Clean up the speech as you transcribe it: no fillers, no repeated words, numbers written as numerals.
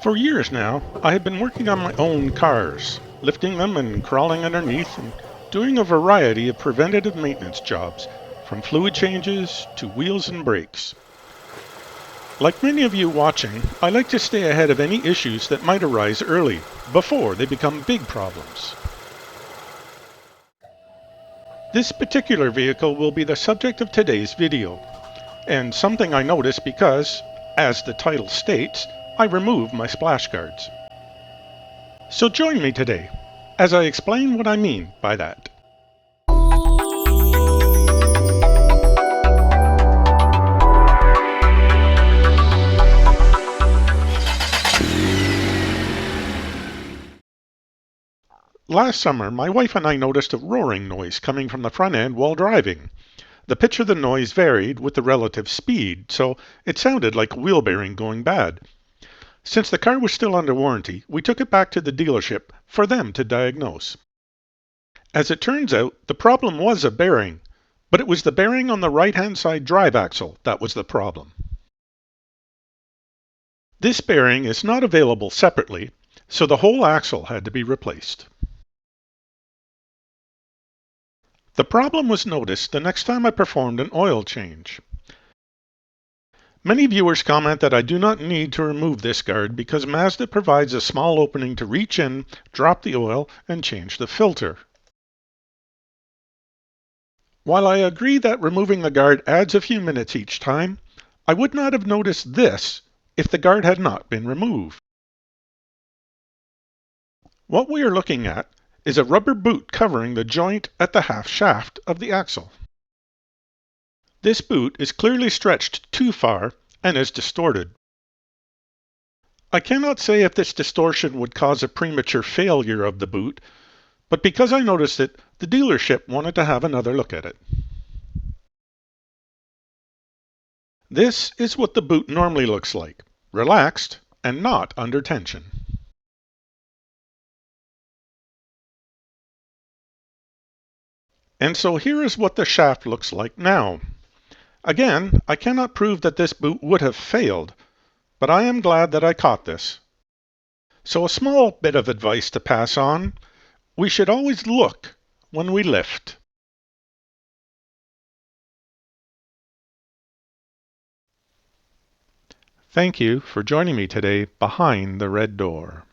For years now, I have been working on my own cars, lifting them and crawling underneath and doing a variety of preventative maintenance jobs, from fluid changes to wheels and brakes. Like many of you watching, I like to stay ahead of any issues that might arise early, before they become big problems. This particular vehicle will be the subject of today's video, and something I noticed because, as the title states, I remove my splash guards. So join me today as I explain what I mean by that. Last summer, my wife and I noticed a roaring noise coming from the front end while driving. The pitch of the noise varied with the relative speed, so it sounded like a wheel bearing going bad. Since the car was still under warranty, we took it back to the dealership for them to diagnose. As it turns out, the problem was a bearing, but it was the bearing on the right-hand side drive axle that was the problem. This bearing is not available separately, so the whole axle had to be replaced. The problem was noticed the next time I performed an oil change. Many viewers comment that I do not need to remove this guard because Mazda provides a small opening to reach in, drop the oil, and change the filter. While I agree that removing the guard adds a few minutes each time, I would not have noticed this if the guard had not been removed. What we are looking at is a rubber boot covering the joint at the half shaft of the axle. This boot is clearly stretched too far and is distorted. I cannot say if this distortion would cause a premature failure of the boot, but because I noticed it, the dealership wanted to have another look at it. This is what the boot normally looks like, relaxed and not under tension. And so here is what the shaft looks like now. Again, I cannot prove that this boot would have failed, but I am glad that I caught this. So a small bit of advice to pass on: we should always look when we lift. Thank you for joining me today behind the red door.